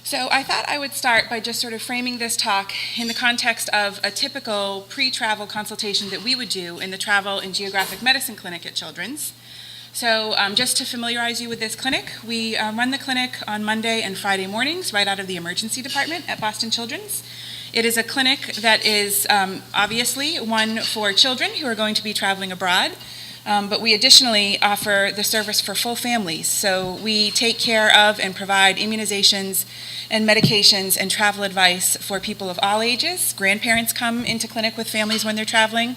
So I thought I would start by just sort of framing this talk in the context of a typical pre-travel consultation that we would do in the Travel and Geographic Medicine Clinic at Children's. So just to familiarize you with this clinic, we run the clinic on Monday and Friday mornings right out of the emergency department at Boston Children's. It is a clinic that is obviously one for children who are going to be traveling abroad, but we additionally offer the service for full families. So we take care of and provide immunizations and medications and travel advice for people of all ages. Grandparents come into clinic with families when they're traveling.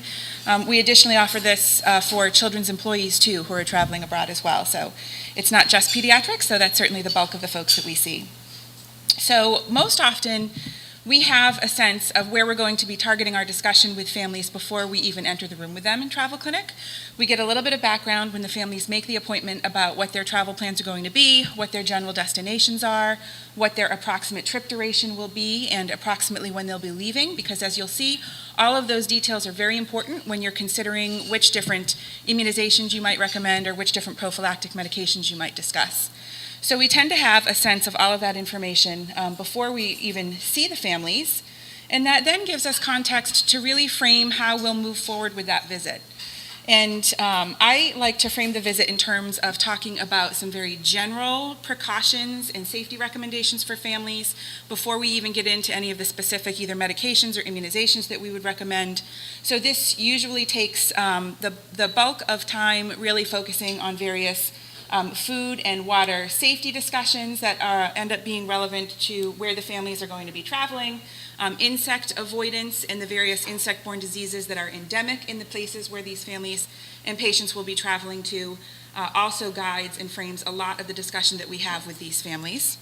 We additionally offer this for children's employees too who are traveling abroad as well. So it's not just pediatrics, so that's certainly the bulk of the folks that we see. So most often, we have a sense of where we're going to be targeting our discussion with families before we even enter the room with them in travel clinic. We get a little bit of background when the families make the appointment about what their travel plans are going to be, what their general destinations are, what their approximate trip duration will be, and approximately when they'll be leaving, because as you'll see, all of those details are very important when you're considering which different immunizations you might recommend or which different prophylactic medications you might discuss. So we tend to have a sense of all of that information before we even see the families, and that then gives us context to really frame how we'll move forward with that visit. And I like to frame the visit in terms of talking about some very general precautions and safety recommendations for families before we even get into any of the specific either medications or immunizations that we would recommend. So this usually takes the bulk of time really focusing on various food and water safety discussions that end up being relevant to where the families are going to be traveling, insect avoidance and the various insect-borne diseases that are endemic in the places where these families and patients will be traveling to, also guides and frames a lot of the discussion that we have with these families.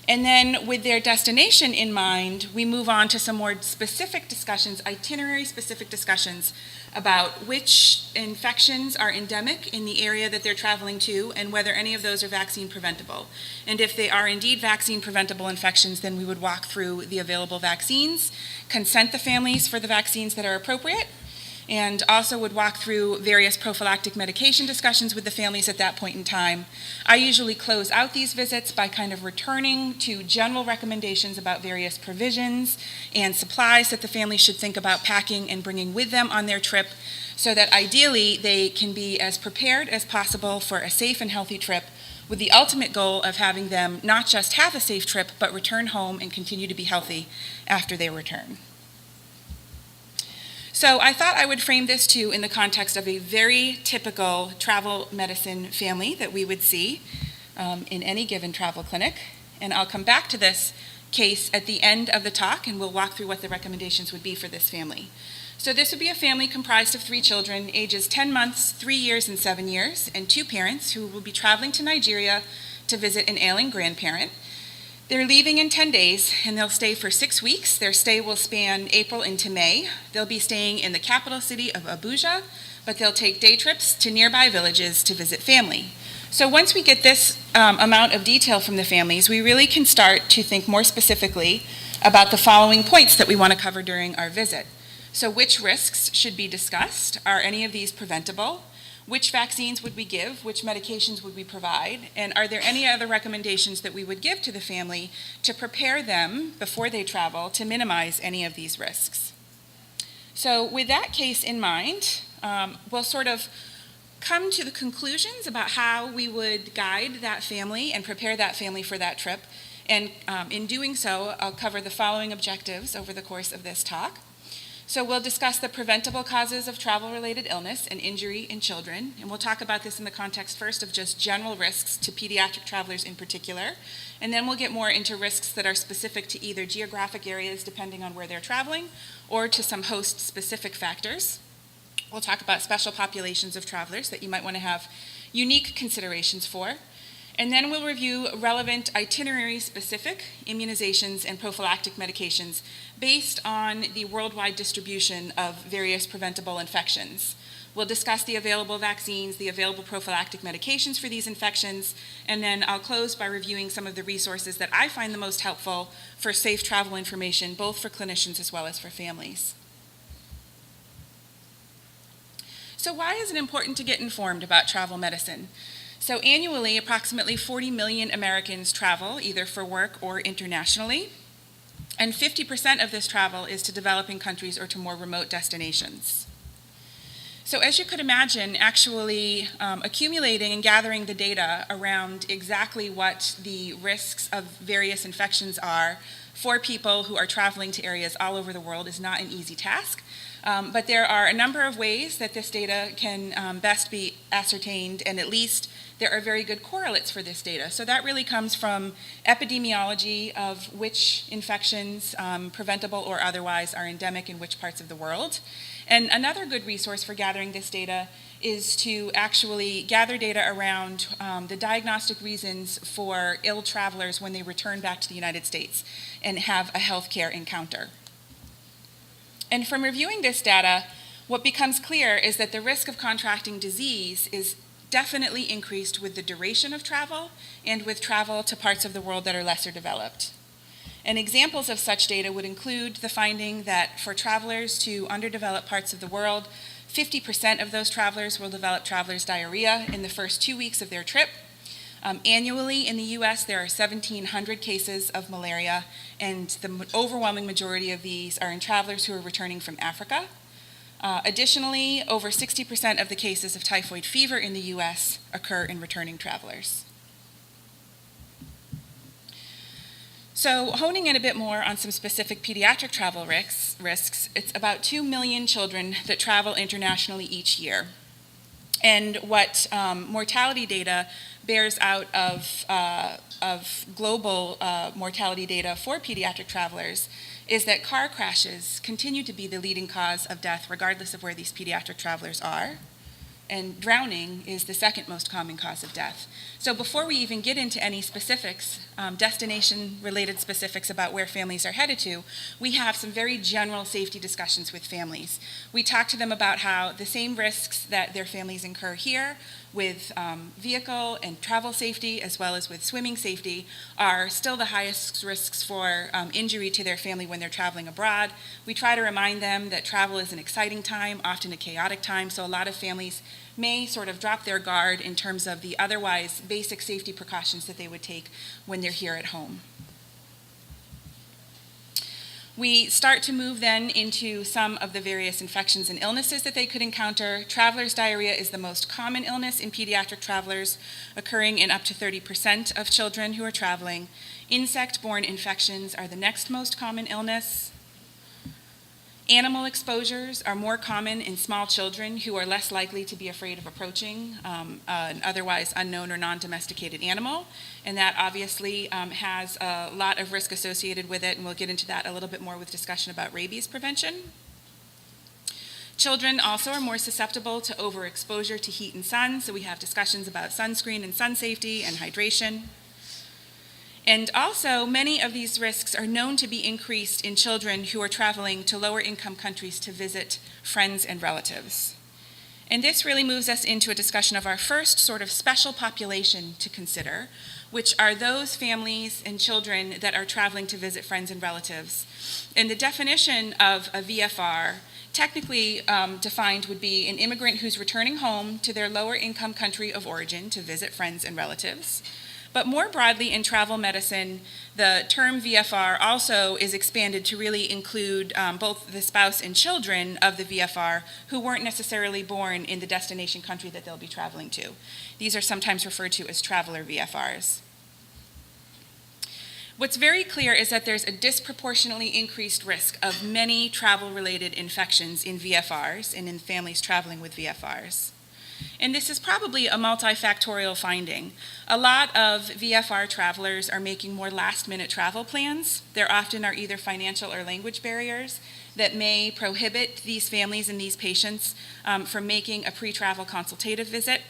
And then with their destination in mind, we move on to some more specific discussions, itinerary-specific discussions about which infections are endemic in the area that they're traveling to and whether any of those are vaccine preventable. And if they are indeed vaccine preventable infections, then we would walk through the available vaccines, consent the families for the vaccines that are appropriate, and also would walk through various prophylactic medication discussions with the families at that point in time. I usually close out these visits by kind of returning to general recommendations about various provisions and supplies that the families should think about packing and bringing with them on their trip, so that ideally they can be as prepared as possible for a safe and healthy trip, with the ultimate goal of having them not just have a safe trip, but return home and continue to be healthy after they return. So I thought I would frame this too in the context of a very typical travel medicine family that we would see in any given travel clinic. And I'll come back to this case at the end of the talk, and we'll walk through what the recommendations would be for this family. So this would be a family comprised of 3 children, ages 10 months, 3 years, and 7 years, and 2 parents who will be traveling to Nigeria to visit an ailing grandparent. They're leaving in 10 days, and they'll stay for 6 weeks. Their stay will span April into May. They'll be staying in the capital city of Abuja, but they'll take day trips to nearby villages to visit family. So once we get this amount of detail from the families, we really can start to think more specifically about the following points that we want to cover during our visit. So which risks should be discussed? Are any of these preventable? Which vaccines would we give? Which medications would we provide? And are there any other recommendations that we would give to the family to prepare them before they travel to minimize any of these risks? So with that case in mind, we'll sort of come to the conclusions about how we would guide that family and prepare that family for that trip. And in doing so, I'll cover the following objectives over the course of this talk. So we'll discuss the preventable causes of travel-related illness and injury in children, and we'll talk about this in the context first of just general risks to pediatric travelers in particular, and then we'll get more into risks that are specific to either geographic areas depending on where they're traveling or to some host-specific factors. We'll talk about special populations of travelers that you might want to have unique considerations for. And then we'll review relevant itinerary-specific immunizations and prophylactic medications based on the worldwide distribution of various preventable infections. We'll discuss the available vaccines, the available prophylactic medications for these infections, and then I'll close by reviewing some of the resources that I find the most helpful for safe travel information, both for clinicians as well as for families. So why is it important to get informed about travel medicine? So annually, approximately 40 million Americans travel, either for work or internationally, and 50% of this travel is to developing countries or to more remote destinations. So as you could imagine, actually accumulating and gathering the data around exactly what the risks of various infections are for people who are traveling to areas all over the world is not an easy task. But there are a number of ways that this data can best be ascertained, and at least there are very good correlates for this data. So that really comes from epidemiology of which infections, preventable or otherwise, are endemic in which parts of the world. And another good resource for gathering this data is to actually gather data around the diagnostic reasons for ill travelers when they return back to the United States and have a healthcare encounter. And from reviewing this data, what becomes clear is that the risk of contracting disease is definitely increased with the duration of travel and with travel to parts of the world that are lesser developed. And examples of such data would include the finding that for travelers to underdeveloped parts of the world, 50% of those travelers will develop traveler's diarrhea in the first 2 weeks of their trip. Annually in the US, there are 1,700 cases of malaria, and the overwhelming majority of these are in travelers who are returning from Africa. Additionally, over 60% of the cases of typhoid fever in the US occur in returning travelers. So honing in a bit more on some specific pediatric travel risks, it's about 2 million children that travel internationally each year. And what mortality data bears out of global mortality data for pediatric travelers is that car crashes continue to be the leading cause of death regardless of where these pediatric travelers are. And drowning is the second most common cause of death. So before we even get into any specifics, destination-related specifics about where families are headed to, we have some very general safety discussions with families. We talk to them about how the same risks that their families incur here with vehicle and travel safety, as well as with swimming safety, are still the highest risks for injury to their family when they're traveling abroad. We try to remind them that travel is an exciting time, often a chaotic time, so a lot of families may sort of drop their guard in terms of the otherwise basic safety precautions that they would take when they're here at home. We start to move then into some of the various infections and illnesses that they could encounter. Traveler's diarrhea is the most common illness in pediatric travelers, occurring in up to 30% of children who are traveling. Insect-borne infections are the next most common illness. Animal exposures are more common in small children who are less likely to be afraid of approaching an otherwise unknown or non-domesticated animal. And that obviously has a lot of risk associated with it, and we'll get into that a little bit more with discussion about rabies prevention. Children also are more susceptible to overexposure to heat and sun, so we have discussions about sunscreen and sun safety and hydration. And also, many of these risks are known to be increased in children who are traveling to lower income countries to visit friends and relatives. And this really moves us into a discussion of our first sort of special population to consider, which are those families and children that are traveling to visit friends and relatives. And the definition of a VFR, technically defined, would be an immigrant who's returning home to their lower income country of origin to visit friends and relatives. But more broadly in travel medicine, the term VFR also is expanded to really include both the spouse and children of the VFR who weren't necessarily born in the destination country that they'll be traveling to. These are sometimes referred to as traveler VFRs. What's very clear is that there's a disproportionately increased risk of many travel-related infections in VFRs and in families traveling with VFRs. And this is probably a multifactorial finding. A lot of VFR travelers are making more last-minute travel plans. There often are either financial or language barriers that may prohibit these families and these patients from making a pre-travel consultative visit.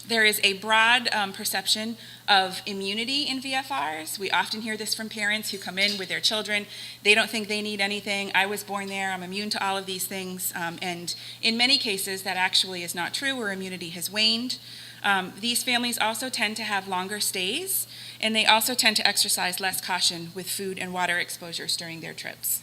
There is a broad perception of immunity in VFRs. We often hear this from parents who come in with their children. They don't think they need anything. I was born there. I'm immune to all of these things. And in many cases, that actually is not true, where immunity has waned. These families also tend to have longer stays, and they also tend to exercise less caution with food and water exposures during their trips.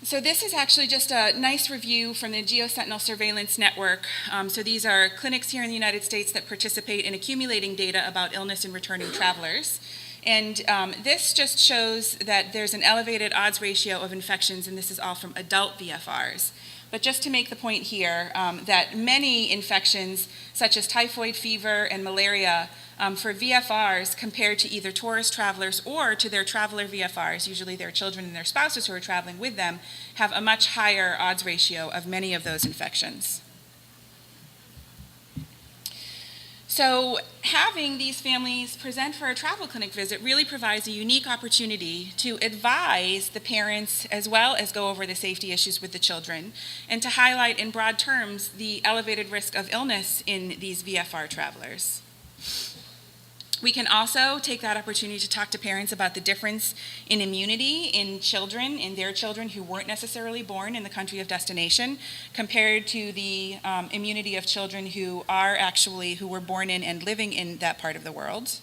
So this is actually just a nice review from the GeoSentinel Surveillance Network. So these are clinics here in the United States that participate in accumulating data about illness in returning travelers. And this just shows that there's an elevated odds ratio of infections, and this is all from adult VFRs. But just to make the point here, that many infections, such as typhoid fever and malaria, for VFRs compared to either tourist travelers or to their traveler VFRs, usually their children and their spouses who are traveling with them, have a much higher odds ratio of many of those infections. So having these families present for a travel clinic visit really provides a unique opportunity to advise the parents as well as go over the safety issues with the children and to highlight in broad terms the elevated risk of illness in these VFR travelers. We can also take that opportunity to talk to parents about the difference in immunity in children, in their children who weren't necessarily born in the country of destination, compared to the immunity of children who were born in and living in that part of the world.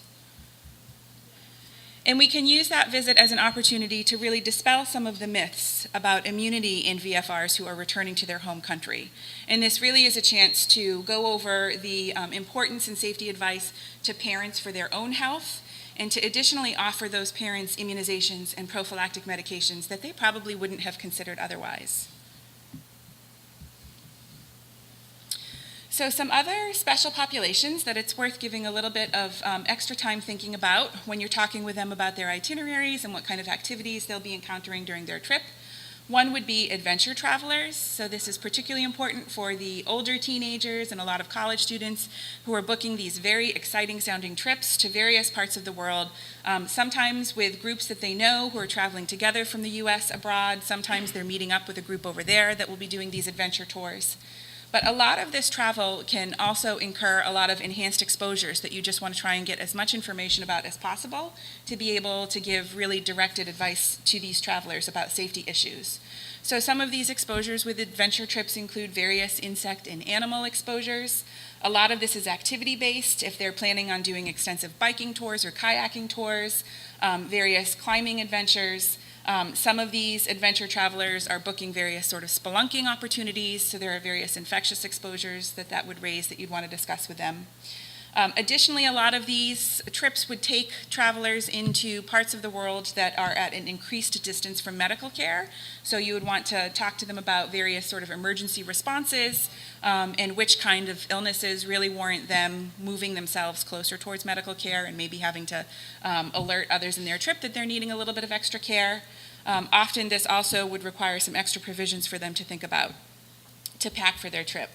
And we can use that visit as an opportunity to really dispel some of the myths about immunity in VFRs who are returning to their home country. And this really is a chance to go over the importance and safety advice to parents for their own health, and to additionally offer those parents immunizations and prophylactic medications that they probably wouldn't have considered otherwise. So some other special populations that it's worth giving a little bit of extra time thinking about when you're talking with them about their itineraries and what kind of activities they'll be encountering during their trip. One would be adventure travelers. So this is particularly important for the older teenagers and a lot of college students who are booking these very exciting sounding trips to various parts of the world, sometimes with groups that they know who are traveling together from the US abroad. Sometimes they're meeting up with a group over there that will be doing these adventure tours. But a lot of this travel can also incur a lot of enhanced exposures that you just want to try and get as much information about as possible to be able to give really directed advice to these travelers about safety issues. So some of these exposures with adventure trips include various insect and animal exposures. A lot of this is activity-based if they're planning on doing extensive biking tours or kayaking tours, various climbing adventures. Some of these adventure travelers are booking various sort of spelunking opportunities, so there are various infectious exposures that would raise that you'd want to discuss with them. Additionally, a lot of these trips would take travelers into parts of the world that are at an increased distance from medical care. So you would want to talk to them about various sort of emergency responses and which kind of illnesses really warrant them moving themselves closer towards medical care and maybe having to alert others in their trip that they're needing a little bit of extra care. Often this also would require some extra provisions for them to think about, to pack for their trip.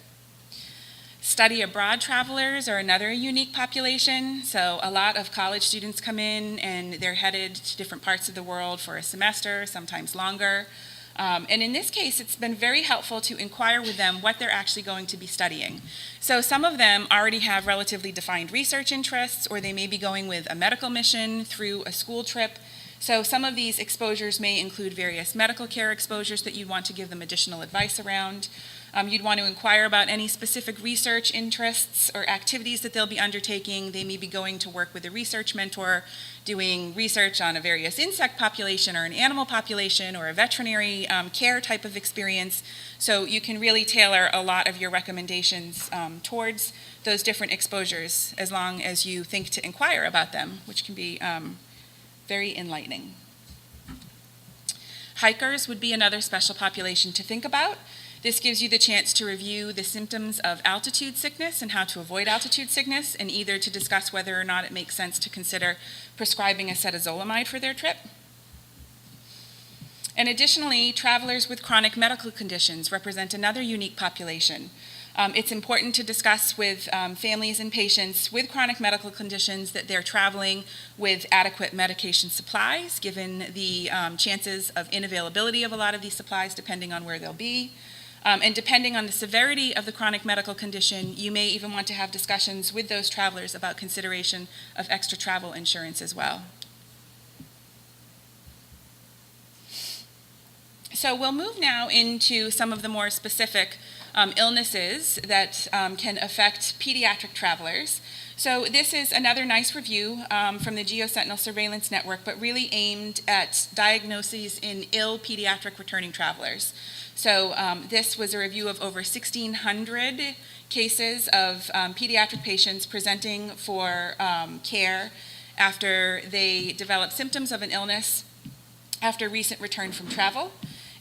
Study abroad travelers are another unique population. So a lot of college students come in and they're headed to different parts of the world for a semester, sometimes longer. And in this case, it's been very helpful to inquire with them what they're actually going to be studying. So some of them already have relatively defined research interests, or they may be going with a medical mission through a school trip. So some of these exposures may include various medical care exposures that you'd want to give them additional advice around. You'd want to inquire about any specific research interests or activities that they'll be undertaking. They may be going to work with a research mentor, doing research on a various insect population or an animal population or a veterinary care type of experience. So you can really tailor a lot of your recommendations towards those different exposures as long as you think to inquire about them, which can be very enlightening. Hikers would be another special population to think about. This gives you the chance to review the symptoms of altitude sickness and how to avoid altitude sickness, and either to discuss whether or not it makes sense to consider prescribing acetazolamide for their trip. And additionally, travelers with chronic medical conditions represent another unique population. It's important to discuss with families and patients with chronic medical conditions that they're traveling with adequate medication supplies, given the chances of inavailability of a lot of these supplies depending on where they'll be. And depending on the severity of the chronic medical condition, you may even want to have discussions with those travelers about consideration of extra travel insurance as well. So we'll move now into some of the more specific illnesses that can affect pediatric travelers. So this is another nice review from the GeoSentinel Surveillance Network, but really aimed at diagnoses in ill pediatric returning travelers. So this was a review of over 1,600 cases of pediatric patients presenting for care after they developed symptoms of an illness after recent return from travel.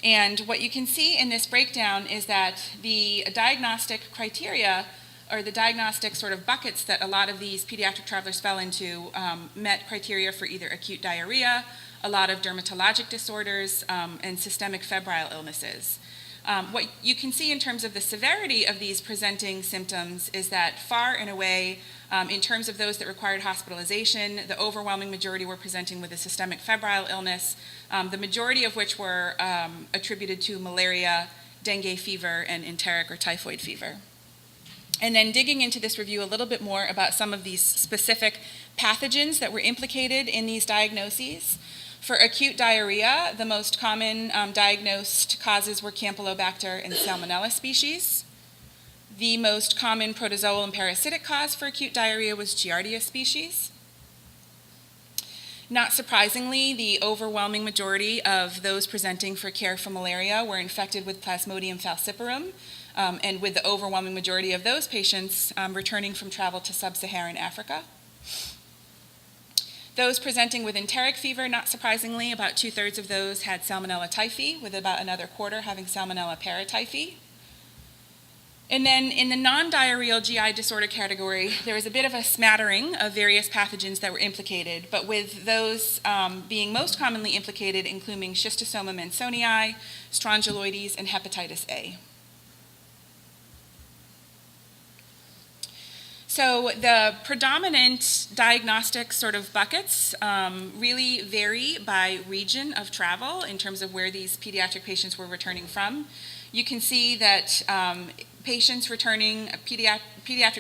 And what you can see in this breakdown is that the diagnostic criteria, or the diagnostic sort of buckets that a lot of these pediatric travelers fell into, met criteria for either acute diarrhea, a lot of dermatologic disorders, and systemic febrile illnesses. What you can see in terms of the severity of these presenting symptoms is that far and away, in terms of those that required hospitalization, the overwhelming majority were presenting with a systemic febrile illness, the majority of which were attributed to malaria, dengue fever, and enteric or typhoid fever. And then digging into this review a little bit more about some of these specific pathogens that were implicated in these diagnoses. For acute diarrhea, the most common diagnosed causes were Campylobacter and Salmonella species. The most common protozoal and parasitic cause for acute diarrhea was Giardia species. Not surprisingly, the overwhelming majority of those presenting for care for malaria were infected with Plasmodium falciparum, and with the overwhelming majority of those patients returning from travel to sub-Saharan Africa. Those presenting with enteric fever, not surprisingly, about 2/3 of those had Salmonella typhi, with about another quarter having Salmonella paratyphi. And then in the non-diarrheal GI disorder category, there was a bit of a smattering of various pathogens that were implicated, but with those being most commonly implicated, including Schistosoma mansonii, Strongyloides, and hepatitis A. So the predominant diagnostic sort of buckets really vary by region of travel in terms of where these pediatric patients were returning from. You can see that pediatric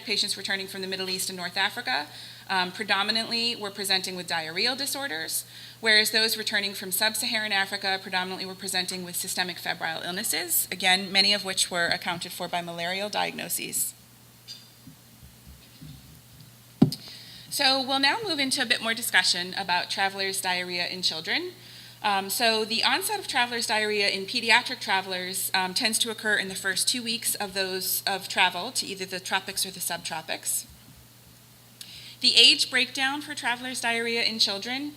patients returning from the Middle East and North Africa predominantly were presenting with diarrheal disorders, whereas those returning from sub-Saharan Africa predominantly were presenting with systemic febrile illnesses, again, many of which were accounted for by malarial diagnoses. So we'll now move into a bit more discussion about travelers' diarrhea in children. So the onset of travelers' diarrhea in pediatric travelers tends to occur in the first 2 weeks of travel to either the tropics or the subtropics. The age breakdown for travelers' diarrhea in children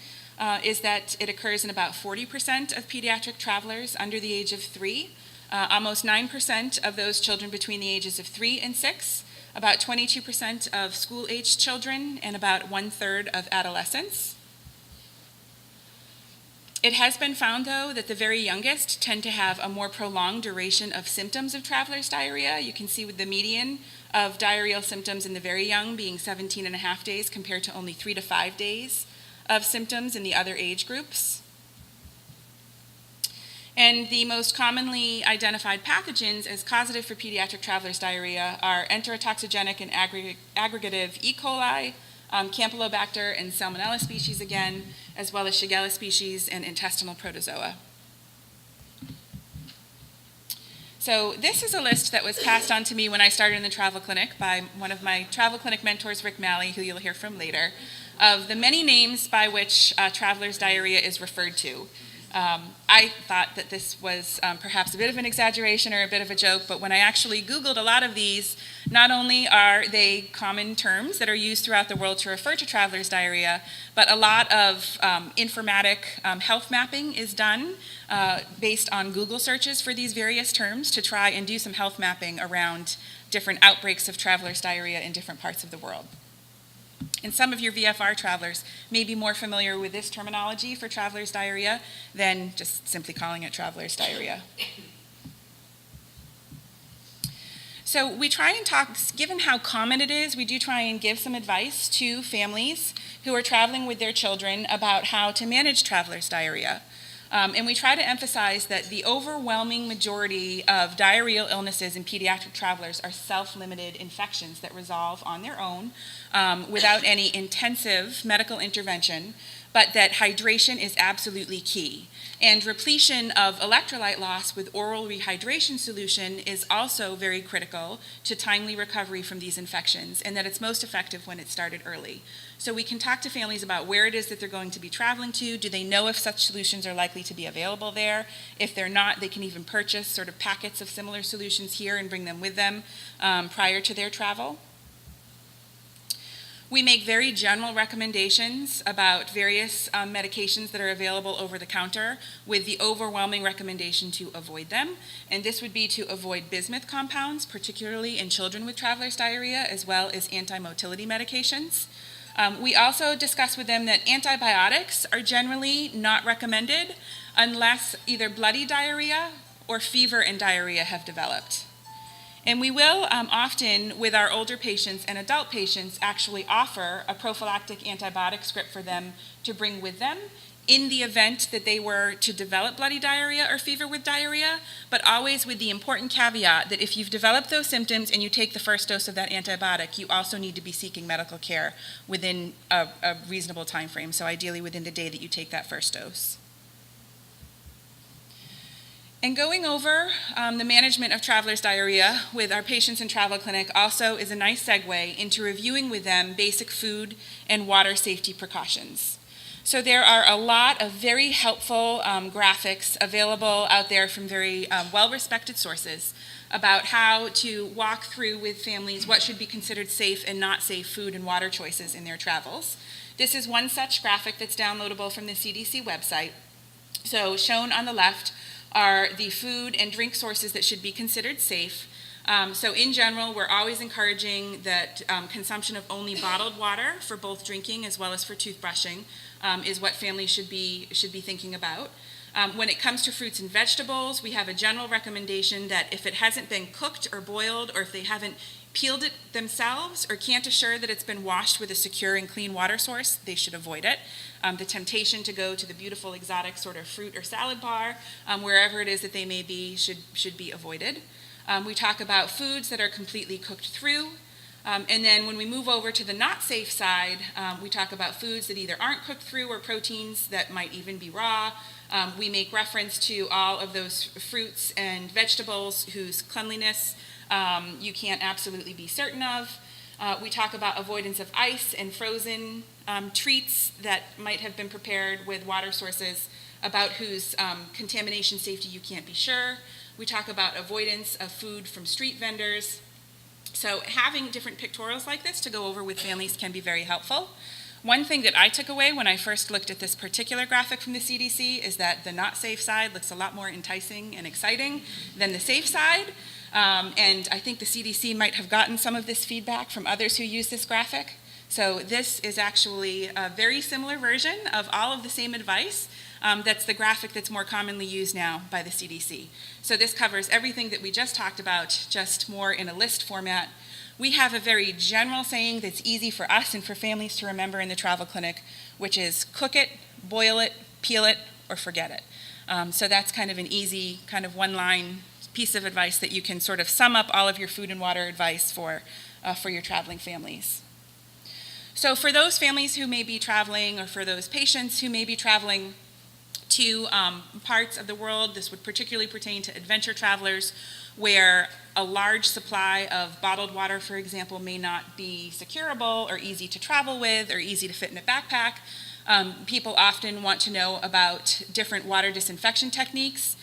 is that it occurs in about 40% of pediatric travelers under the age of 3, almost 9% of those children between the ages of 3 and 6, about 22% of school-aged children, and about 1/3 of adolescents. It has been found, though, that the very youngest tend to have a more prolonged duration of symptoms of travelers' diarrhea. You can see with the median of diarrheal symptoms in the very young being 17.5 days compared to only 3 to 5 days of symptoms in the other age groups. And the most commonly identified pathogens as causative for pediatric travelers' diarrhea are enterotoxigenic and aggregative E. coli, Campylobacter and Salmonella species again, as well as Shigella species and intestinal protozoa. So this is a list that was passed on to me when I started in the travel clinic by one of my travel clinic mentors, Rick Malley, who you'll hear from later, of the many names by which travelers' diarrhea is referred to. I thought that this was perhaps a bit of an exaggeration or a bit of a joke, but when I actually Googled a lot of these, not only are they common terms that are used throughout the world to refer to travelers' diarrhea, but a lot of informatic health mapping is done based on Google searches for these various terms to try and do some health mapping around different outbreaks of travelers' diarrhea in different parts of the world. And some of your VFR travelers may be more familiar with this terminology for travelers' diarrhea than just simply calling it travelers' diarrhea. So we try and talk, given how common it is, we do try and give some advice to families who are traveling with their children about how to manage travelers' diarrhea. And we try to emphasize that the overwhelming majority of diarrheal illnesses in pediatric travelers are self-limited infections that resolve on their own without any intensive medical intervention. but that hydration is absolutely key. And repletion of electrolyte loss with oral rehydration solution is also very critical to timely recovery from these infections, and that it's most effective when it's started early. So we can talk to families about where it is that they're going to be traveling to. Do they know if such solutions are likely to be available there? If they're not, they can even purchase sort of packets of similar solutions here and bring them with them prior to their travel. We make very general recommendations about various medications that are available over the counter, with the overwhelming recommendation to avoid them. And this would be to avoid bismuth compounds, particularly in children with traveler's diarrhea, as well as anti-motility medications. We also discuss with them that antibiotics are generally not recommended unless either bloody diarrhea or fever and diarrhea have developed. And we will often, with our older patients and adult patients, actually offer a prophylactic antibiotic script for them to bring with them in the event that they were to develop bloody diarrhea or fever with diarrhea, but always with the important caveat that if you've developed those symptoms and you take the first dose of that antibiotic, you also need to be seeking medical care within a reasonable time frame, so ideally within the day that you take that first dose. And going over the management of traveler's diarrhea with our patients in travel clinic also is a nice segue into reviewing with them basic food and water safety precautions. So there are a lot of very helpful graphics available out there from very well-respected sources about how to walk through with families what should be considered safe and not safe food and water choices in their travels. This is one such graphic that's downloadable from the CDC website. So shown on the left are the food and drink sources that should be considered safe. So in general, we're always encouraging that consumption of only bottled water for both drinking as well as for toothbrushing is what families should be thinking about. When it comes to fruits and vegetables, we have a general recommendation that if it hasn't been cooked or boiled, or if they haven't peeled it themselves or can't assure that it's been washed with a secure and clean water source, they should avoid it. The temptation to go to the beautiful exotic sort of fruit or salad bar, wherever it is that they may be, should be avoided. We talk about foods that are completely cooked through. And then when we move over to the not safe side, we talk about foods that either aren't cooked through or proteins that might even be raw. We make reference to all of those fruits and vegetables whose cleanliness you can't absolutely be certain of. We talk about avoidance of ice and frozen treats that might have been prepared with water sources about whose contamination safety you can't be sure. We talk about avoidance of food from street vendors. So having different pictorials like this to go over with families can be very helpful. One thing that I took away when I first looked at this particular graphic from the CDC is that the not safe side looks a lot more enticing and exciting than the safe side. And I think the CDC might have gotten some of this feedback from others who use this graphic. So this is actually a very similar version of all of the same advice. That's the graphic that's more commonly used now by the CDC. So this covers everything that we just talked about, just more in a list format. We have a very general saying that's easy for us and for families to remember in the travel clinic, which is cook it, boil it, peel it, or forget it. So that's kind of an easy, kind of one-line piece of advice that you can sort of sum up all of your food and water advice for your traveling families. So for those families who may be traveling, or for those patients who may be traveling to parts of the world, this would particularly pertain to adventure travelers, where a large supply of bottled water, for example, may not be securable or easy to travel with or easy to fit in a backpack. People often want to know about different water disinfection techniques.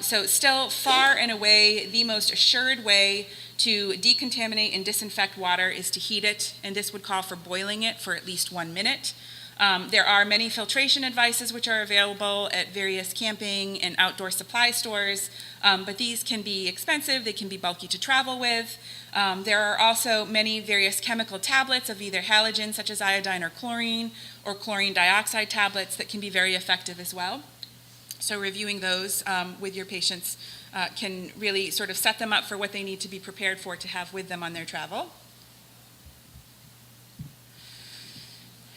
So still far and away the most assured way to decontaminate and disinfect water is to heat it, and this would call for boiling it for at least 1 minute. There are many filtration advices which are available at various camping and outdoor supply stores, but these can be expensive, they can be bulky to travel with. There are also many various chemical tablets of either halogen, such as iodine or chlorine dioxide tablets that can be very effective as well. So reviewing those with your patients can really sort of set them up for what they need to be prepared for to have with them on their travel.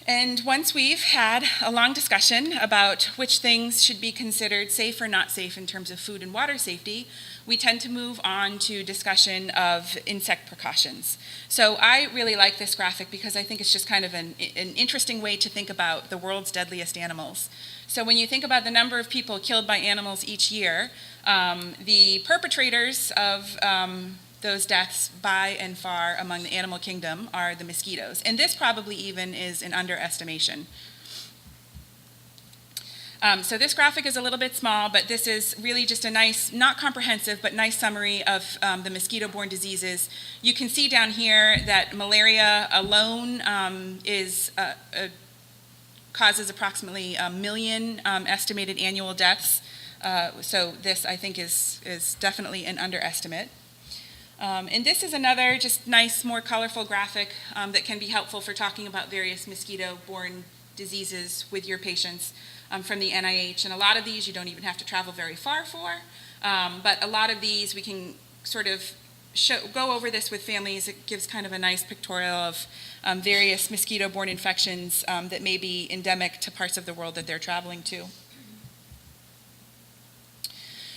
And once we've had a long discussion about which things should be considered safe or not safe in terms of food and water safety, we tend to move on to discussion of insect precautions. So I really like this graphic because I think it's just kind of an interesting way to think about the world's deadliest animals. So when you think about the number of people killed by animals each year, the perpetrators of those deaths by and far among the animal kingdom are the mosquitoes. And this probably even is an underestimation. So this graphic is a little bit small, but this is really just a nice, not comprehensive, but nice summary of the mosquito-borne diseases. You can see down here that malaria alone causes approximately 1 million estimated annual deaths. So this, I think, is definitely an underestimate. And this is another just nice, more colorful graphic that can be helpful for talking about various mosquito-borne diseases with your patients from the NIH. And a lot of these you don't even have to travel very far for, but a lot of these we can sort of go over this with families. It gives kind of a nice pictorial of various mosquito-borne infections that may be endemic to parts of the world that they're traveling to.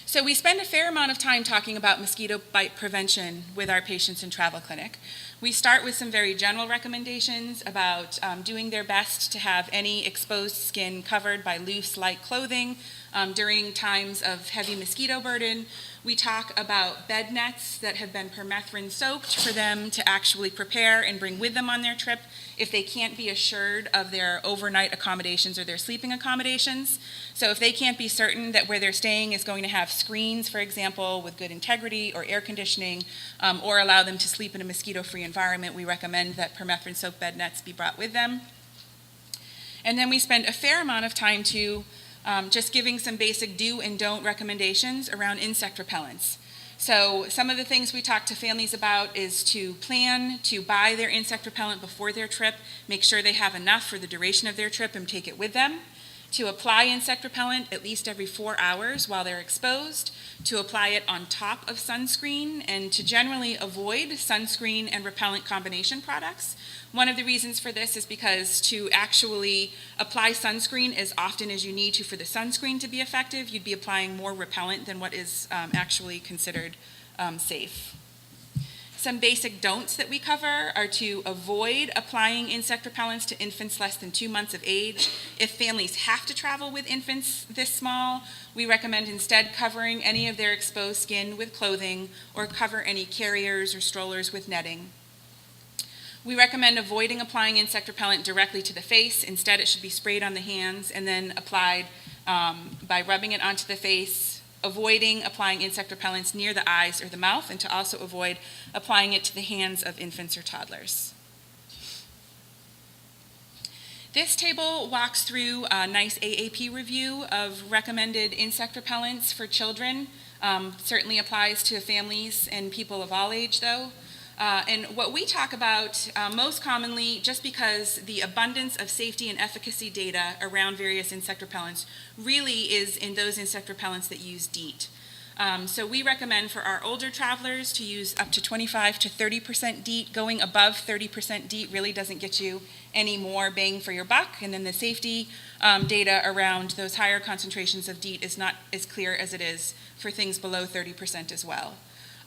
So we spend a fair amount of time talking about mosquito bite prevention with our patients in travel clinic. We start with some very general recommendations about doing their best to have any exposed skin covered by loose, light clothing during times of heavy mosquito burden. We talk about bed nets that have been permethrin soaked for them to actually prepare and bring with them on their trip if they can't be assured of their overnight accommodations or their sleeping accommodations. So if they can't be certain that where they're staying is going to have screens, for example, with good integrity or air conditioning, or allow them to sleep in a mosquito-free environment, we recommend that permethrin soaked bed nets be brought with them. And then we spend a fair amount of time to just giving some basic do and don't recommendations around insect repellents. So some of the things we talk to families about is to plan to buy their insect repellent before their trip, make sure they have enough for the duration of their trip and take it with them, to apply insect repellent at least every 4 hours while they're exposed, to apply it on top of sunscreen, and to generally avoid sunscreen and repellent combination products. One of the reasons for this is because to actually apply sunscreen as often as you need to for the sunscreen to be effective, you'd be applying more repellent than what is actually considered safe. Some basic don'ts that we cover are to avoid applying insect repellents to infants less than 2 months of age. If families have to travel with infants this small, we recommend instead covering any of their exposed skin with clothing or cover any carriers or strollers with netting. We recommend avoiding applying insect repellent directly to the face. Instead, it should be sprayed on the hands and then applied by rubbing it onto the face, avoiding applying insect repellents near the eyes or the mouth, and to also avoid applying it to the hands of infants or toddlers. This table walks through a nice AAP review of recommended insect repellents for children. Certainly applies to families and people of all age, though. And what we talk about most commonly, just because the abundance of safety and efficacy data around various insect repellents really is in those insect repellents that use DEET. So we recommend for our older travelers to use up to 25 to 30% DEET. Going above 30% DEET really doesn't get you any more bang for your buck. And then the safety data around those higher concentrations of DEET is not as clear as it is for things below 30% as well.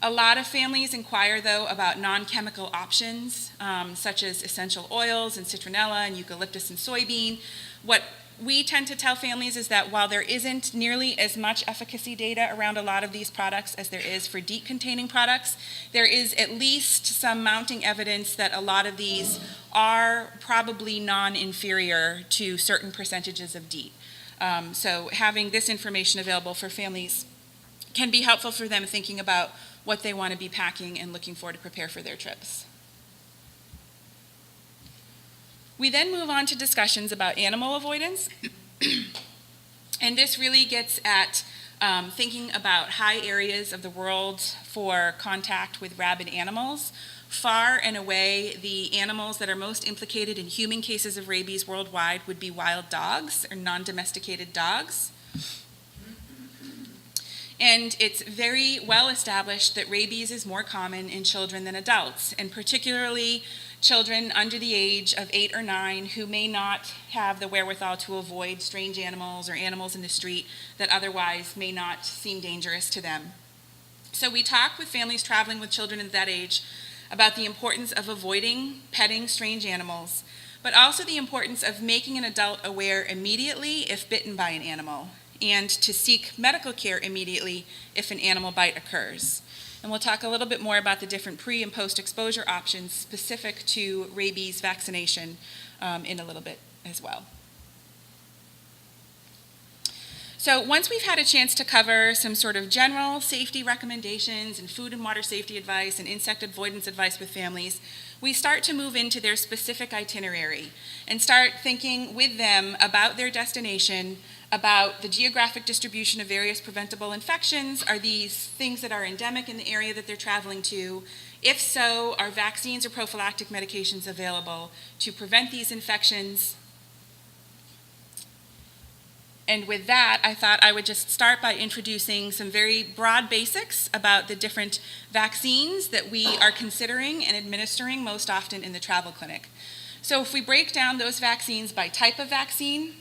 A lot of families inquire, though, about non-chemical options, such as essential oils and citronella and eucalyptus and soybean. What we tend to tell families is that while there isn't nearly as much efficacy data around a lot of these products as there is for DEET-containing products, there is at least some mounting evidence that a lot of these are probably non-inferior to certain percentages of DEET. So having this information available for families can be helpful for them thinking about what they want to be packing and looking for to prepare for their trips. We then move on to discussions about animal avoidance. And this really gets at thinking about high areas of the world for contact with rabid animals. Far and away, the animals that are most implicated in human cases of rabies worldwide would be wild dogs or non-domesticated dogs. And it's very well established that rabies is more common in children than adults, and particularly children under the age of 8 or 9 who may not have the wherewithal to avoid strange animals or animals in the street that otherwise may not seem dangerous to them. So we talk with families traveling with children at that age about the importance of avoiding petting strange animals, but also the importance of making an adult aware immediately if bitten by an animal, and to seek medical care immediately if an animal bite occurs. And we'll talk a little bit more about the different pre- and post-exposure options specific to rabies vaccination in a little bit as well. So once we've had a chance to cover some sort of general safety recommendations and food and water safety advice and insect avoidance advice with families, we start to move into their specific itinerary and start thinking with them about their destination, about the geographic distribution of various preventable infections. Are these things that are endemic in the area that they're traveling to? If so, are vaccines or prophylactic medications available to prevent these infections? And with that, I thought I would just start by introducing some very broad basics about the different vaccines that we are considering and administering most often in the travel clinic. So if we break down those vaccines by type of vaccine,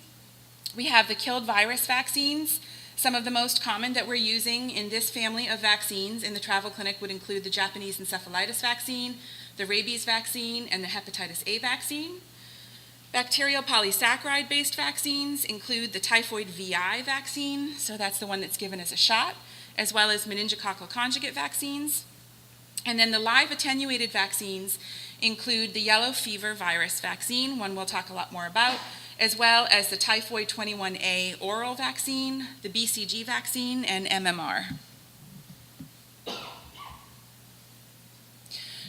we have the killed virus vaccines. Some of the most common that we're using in this family of vaccines in the travel clinic would include the Japanese encephalitis vaccine, the rabies vaccine, and the hepatitis A vaccine. Bacterial polysaccharide-based vaccines include the typhoid VI vaccine, so that's the one that's given as a shot, as well as meningococcal conjugate vaccines. And then the live attenuated vaccines include the yellow fever virus vaccine, one we'll talk a lot more about, as well as the typhoid 21A oral vaccine, the BCG vaccine, and MMR.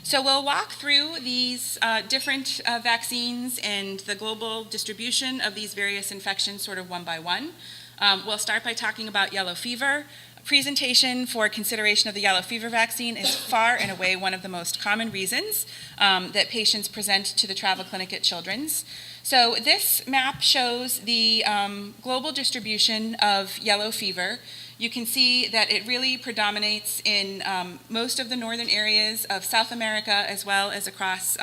So we'll walk through these different vaccines and the global distribution of these various infections sort of one by one. We'll start by talking about yellow fever. A presentation for consideration of the yellow fever vaccine is far and away one of the most common reasons that patients present to the travel clinic at Children's. So this map shows the global distribution of yellow fever. You can see that it really predominates in most of the northern areas of South America, as well as across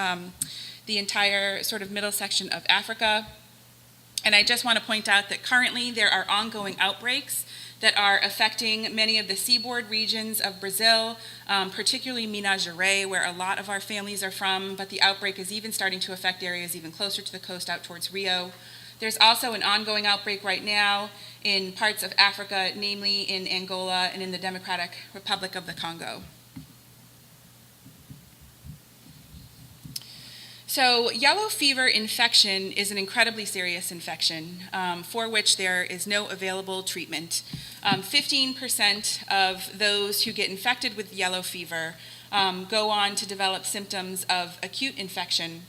the entire sort of middle section of Africa. And I just want to point out that currently there are ongoing outbreaks that are affecting many of the seaboard regions of Brazil, particularly Minas Gerais, where a lot of our families are from, but the outbreak is even starting to affect areas even closer to the coast out towards Rio. There's also an ongoing outbreak right now in parts of Africa, namely in Angola and in the Democratic Republic of the Congo. So yellow fever infection is an incredibly serious infection for which there is no available treatment. 15% of those who get infected with yellow fever go on to develop symptoms of acute infection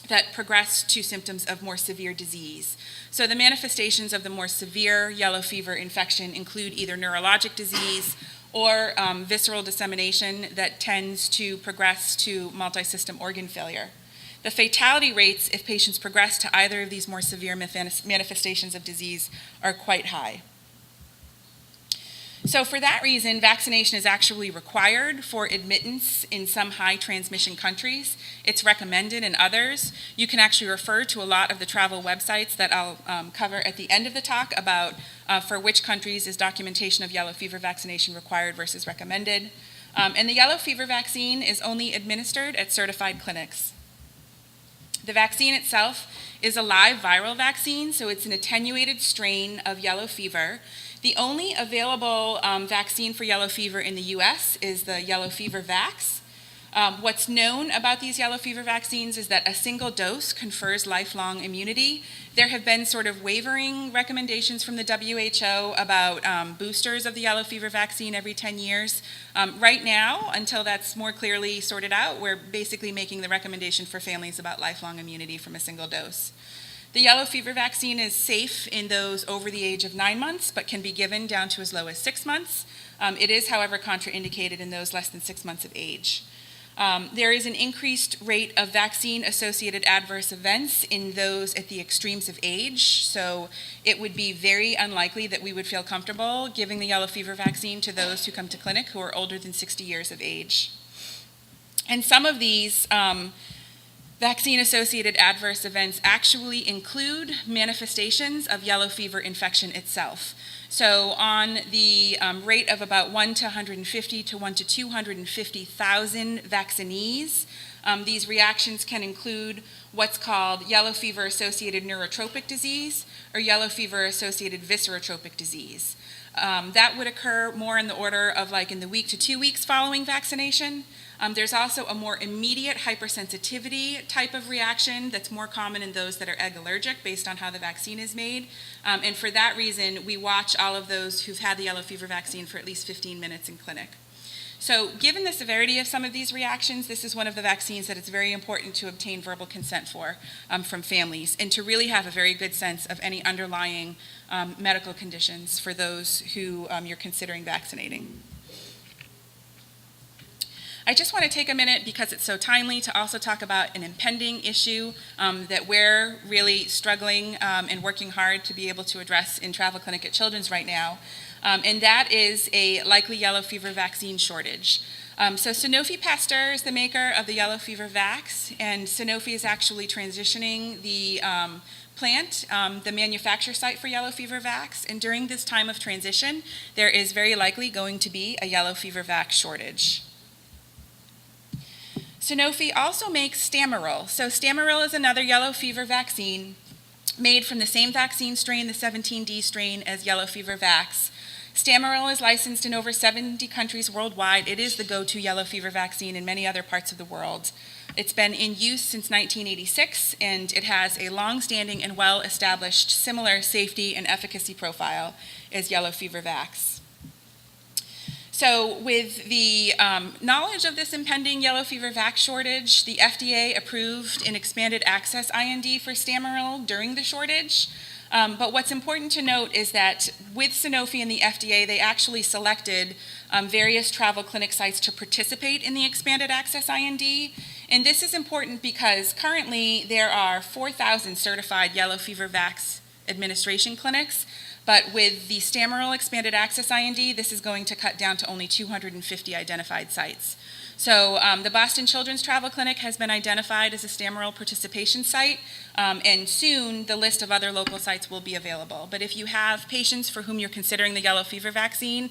that progress to symptoms of more severe disease. So the manifestations of the more severe yellow fever infection include either neurologic disease or visceral dissemination that tends to progress to multi-system organ failure. The fatality rates, if patients progress to either of these more severe manifestations of disease, are quite high. So for that reason, vaccination is actually required for admittance in some high transmission countries. It's recommended in others. You can actually refer to a lot of the travel websites that I'll cover at the end of the talk about for which countries is documentation of yellow fever vaccination required versus recommended. And the yellow fever vaccine is only administered at certified clinics. The vaccine itself is a live viral vaccine, so it's an attenuated strain of yellow fever. The only available vaccine for yellow fever in the US is the yellow fever vax. What's known about these yellow fever vaccines is that a single dose confers lifelong immunity. There have been sort of wavering recommendations from the WHO about boosters of the yellow fever vaccine every 10 years. Right now, until that's more clearly sorted out, we're basically making the recommendation for families about lifelong immunity from a single dose. The yellow fever vaccine is safe in those over the age of 9 months, but can be given down to as low as 6 months. It is, however, contraindicated in those less than 6 months of age. There is an increased rate of vaccine-associated adverse events in those at the extremes of age, so it would be very unlikely that we would feel comfortable giving the yellow fever vaccine to those who come to clinic who are older than 60 years of age. And some of these Vaccine-associated adverse events actually include manifestations of yellow fever infection itself. So on the rate of about 1 to 150 to 1 to 250,000 vaccinees, these reactions can include what's called yellow fever-associated neurotropic disease or yellow fever-associated viscerotropic disease. That would occur more in the order of like in the week to 2 weeks following vaccination. There's also a more immediate hypersensitivity type of reaction that's more common in those that are egg allergic based on how the vaccine is made. And for that reason, we watch all of those who've had the yellow fever vaccine for at least 15 minutes in clinic. So given the severity of some of these reactions, this is one of the vaccines that it's very important to obtain verbal consent for from families and to really have a very good sense of any underlying medical conditions for those who you're considering vaccinating. I just want to take a minute, because it's so timely, to also talk about an impending issue that we're really struggling and working hard to be able to address in Travel Clinic at Children's right now, and that is a likely yellow fever vaccine shortage. So Sanofi Pasteur is the maker of the yellow fever vax, and Sanofi is actually transitioning the plant, the manufacture site for yellow fever vax, and during this time of transition, there is very likely going to be a yellow fever vax shortage. Sanofi also makes Stamaril. So Stamaril is another yellow fever vaccine made from the same vaccine strain, the 17D strain, as yellow fever vax. Stamaril is licensed in over 70 countries worldwide. It is the go-to yellow fever vaccine in many other parts of the world. It's been in use since 1986, and it has a long-standing and well-established similar safety and efficacy profile as yellow fever vax. So with the knowledge of this impending yellow fever vax shortage, the FDA approved an expanded access IND for Stamaril during the shortage. But what's important to note is that with Sanofi and the FDA, they actually selected various travel clinic sites to participate in the expanded access IND. And this is important because currently there are 4,000 certified yellow fever vax administration clinics. But with the Stamaril expanded access IND, this is going to cut down to only 250 identified sites. So the Boston Children's Travel Clinic has been identified as a Stamaril participation site, and soon the list of other local sites will be available. But if you have patients for whom you're considering the yellow fever vaccine,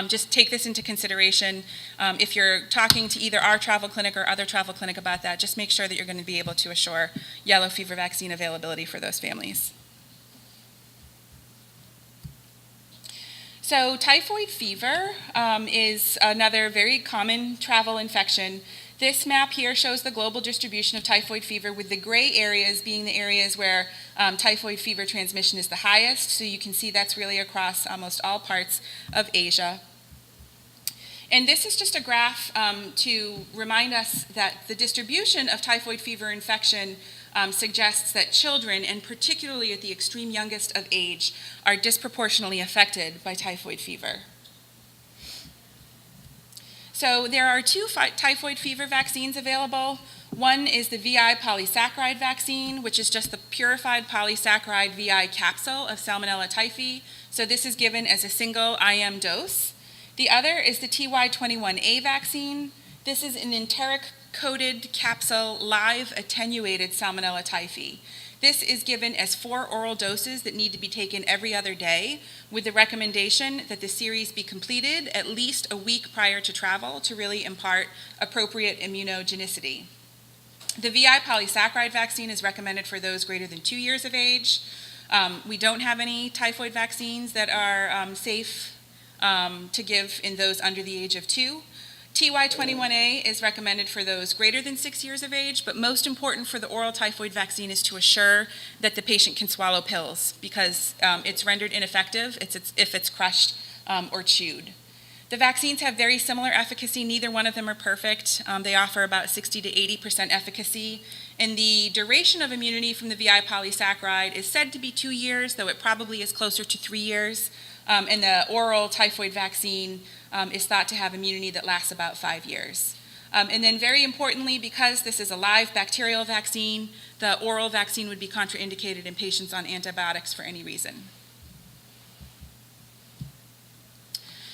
just take this into consideration. If you're talking to either our travel clinic or other travel clinic about that, just make sure that you're going to be able to assure yellow fever vaccine availability for those families. So typhoid fever is another very common travel infection. This map here shows the global distribution of typhoid fever, with the gray areas being the areas where typhoid fever transmission is the highest. So you can see that's really across almost all parts of Asia. And this is just a graph to remind us that the distribution of typhoid fever infection suggests that children, and particularly at the extreme youngest of age, are disproportionately affected by typhoid fever. So there are two typhoid fever vaccines available. One is the VI polysaccharide vaccine, which is just the purified polysaccharide VI capsule of Salmonella typhi. So this is given as a single IM dose. The other is the TY21A vaccine. This is an enteric-coated capsule live attenuated Salmonella typhi. This is given as 4 oral doses that need to be taken every other day, with the recommendation that the series be completed at least a week prior to travel to really impart appropriate immunogenicity. The VI polysaccharide vaccine is recommended for those greater than 2 years of age. We don't have any typhoid vaccines that are safe to give in those under the age of 2. TY21A is recommended for those greater than 6 years of age, but most important for the oral typhoid vaccine is to assure that the patient can swallow pills, because it's rendered ineffective if it's crushed or chewed. The vaccines have very similar efficacy. Neither one of them are perfect. They offer about 60 to 80% efficacy. And the duration of immunity from the VI polysaccharide is said to be 2 years, though it probably is closer to 3 years. And the oral typhoid vaccine is thought to have immunity that lasts about 5 years. And then very importantly, because this is a live bacterial vaccine, the oral vaccine would be contraindicated in patients on antibiotics for any reason.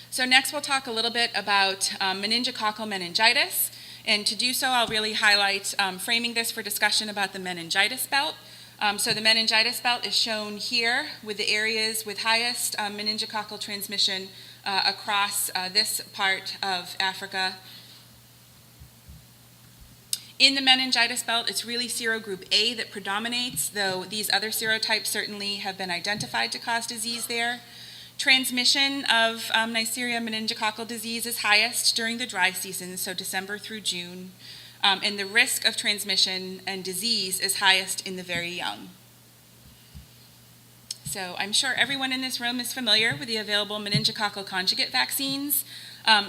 So next we'll talk a little bit about meningococcal meningitis. And to do so, I'll really highlight framing this for discussion about the meningitis belt. So the meningitis belt is shown here with the areas with highest meningococcal transmission across this part of Africa. In the meningitis belt, it's really serogroup A that predominates, though these other serotypes certainly have been identified to cause disease there. Transmission of Neisseria meningococcal disease is highest during the dry season, so December through June, and the risk of transmission and disease is highest in the very young. So I'm sure everyone in this room is familiar with the available meningococcal conjugate vaccines.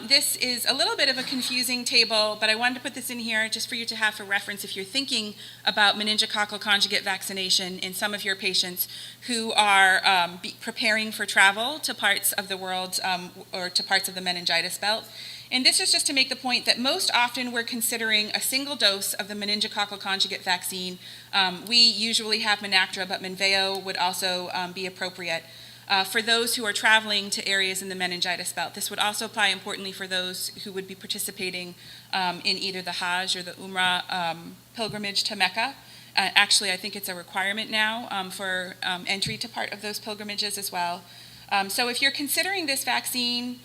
This is a little bit of a confusing table, but I wanted to put this in here just for you to have for reference if you're thinking about meningococcal conjugate vaccination in some of your patients who are preparing for travel to parts of the world or to parts of the meningitis belt. And this is just to make the point that most often we're considering a single dose of the meningococcal conjugate vaccine. We usually have Menactra, but Menveo would also be appropriate. For those who are traveling to areas in the meningitis belt. This would also apply importantly for those who would be participating in either the Hajj or the Umrah pilgrimage to Mecca. Actually, I think it's a requirement now for entry to part of those pilgrimages as well. So if you're considering this vaccine,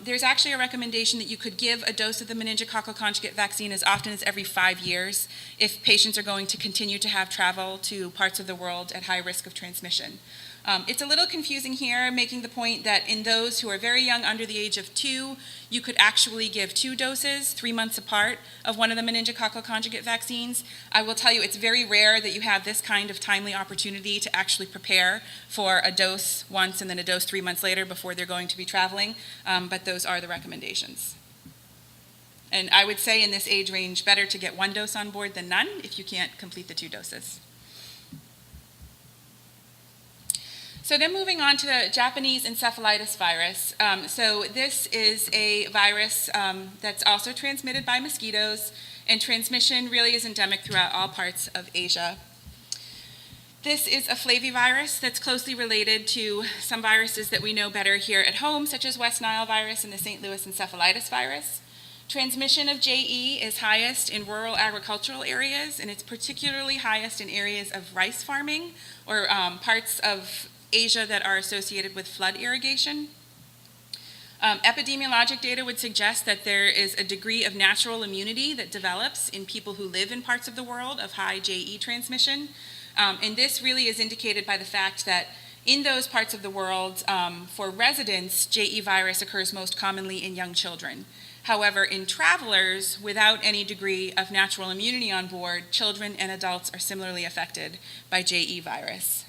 there's actually a recommendation that you could give a dose of the meningococcal conjugate vaccine as often as every 5 years if patients are going to continue to have travel to parts of the world at high risk of transmission. It's a little confusing here, making the point that in those who are very young, under the age of 2, you could actually give 2 doses 3 months apart of one of the meningococcal conjugate vaccines. I will tell you it's very rare that you have this kind of timely opportunity to actually prepare for a dose once and then a dose 3 months later before they're going to be traveling, but those are the recommendations. And I would say in this age range, better to get 1 dose on board than none if you can't complete the 2 doses. So then moving on to the Japanese encephalitis virus. So this is a virus that's also transmitted by mosquitoes, and transmission really is endemic throughout all parts of Asia. This is a flavivirus that's closely related to some viruses that we know better here at home, such as West Nile virus and the St. Louis encephalitis virus. Transmission of JE is highest in rural agricultural areas, and it's particularly highest in areas of rice farming or parts of Asia that are associated with flood irrigation. Epidemiologic data would suggest that there is a degree of natural immunity that develops in people who live in parts of the world of high JE transmission. And this really is indicated by the fact that in those parts of the world, for residents, JE virus occurs most commonly in young children. However, in travelers without any degree of natural immunity on board, children and adults are similarly affected by JE virus.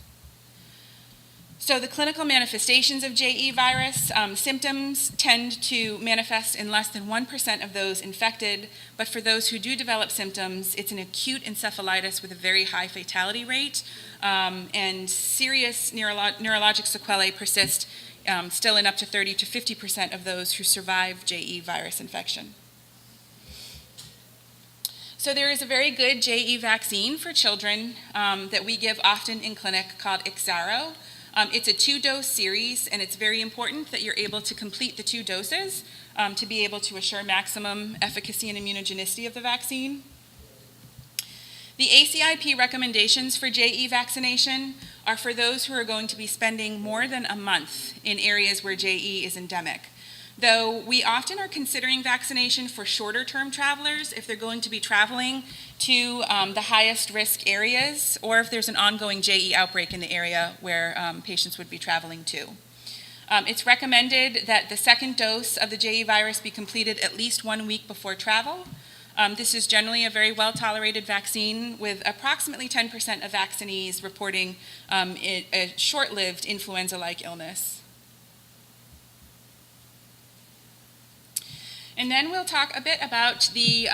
So the clinical manifestations of JE virus, symptoms tend to manifest in less than 1% of those infected, but for those who do develop symptoms, it's an acute encephalitis with a very high fatality rate, and serious neurologic sequelae persist still in up to 30 to 50% of those who survive JE virus infection. So there is a very good JE vaccine for children that we give often in clinic called Ixaro. It's a 2-dose series, and it's very important that you're able to complete the 2 doses to be able to assure maximum efficacy and immunogenicity of the vaccine. The ACIP recommendations for JE vaccination are for those who are going to be spending more than a month in areas where JE is endemic. Though we often are considering vaccination for shorter term travelers if they're going to be traveling to the highest risk areas, or if there's an ongoing JE outbreak in the area where patients would be traveling to. It's recommended that the 2nd dose of the JE virus be completed at least 1 week before travel. This is generally a very well-tolerated vaccine, with approximately 10% of vaccinees reporting a short-lived influenza-like illness. And then we'll talk a bit about the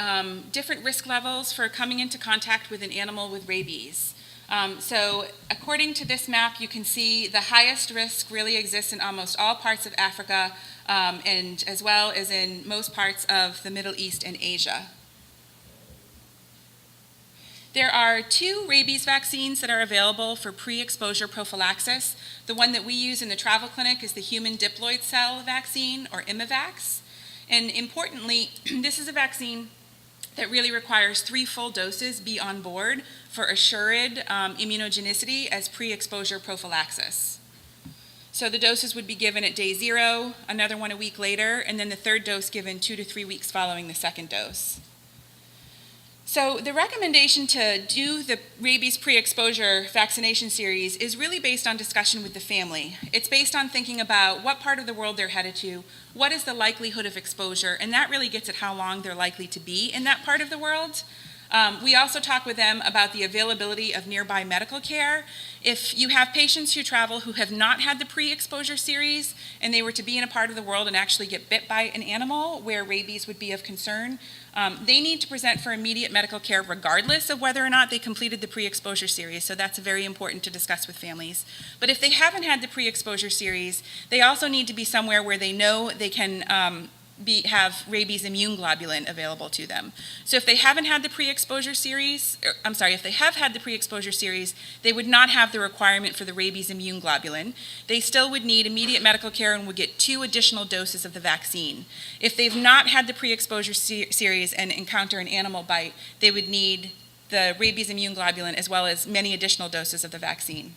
different risk levels for coming into contact with an animal with rabies. So according to this map, you can see the highest risk really exists in almost all parts of Africa, and as well as in most parts of the Middle East and Asia. There are 2 rabies vaccines that are available for pre-exposure prophylaxis. The one that we use in the travel clinic is the human diploid cell vaccine, or Imivax. And importantly, this is a vaccine that really requires 3 full doses be on board for assured immunogenicity as pre-exposure prophylaxis. So the doses would be given at day 0, another one a week later, and then the third dose given 2 to 3 weeks following the second dose. So the recommendation to do the rabies pre-exposure vaccination series is really based on discussion with the family. It's based on thinking about what part of the world they're headed to, what is the likelihood of exposure, and that really gets at how long they're likely to be in that part of the world. We also talk with them about the availability of nearby medical care. If you have patients who travel who have not had the pre-exposure series and they were to be in a part of the world and actually get bit by an animal where rabies would be of concern, they need to present for immediate medical care regardless of whether or not they completed the pre-exposure series, so that's very important to discuss with families. But if they haven't had the pre-exposure series, they also need to be somewhere where they know they can have rabies immune globulin available to them. So if they haven't had the pre-exposure series, if they have had the pre-exposure series, they would not have the requirement for the rabies immune globulin. They still would need immediate medical care and would get 2 additional doses of the vaccine. If they've not had the pre-exposure series and encounter an animal bite, they would need the rabies immune globulin as well as many additional doses of the vaccine.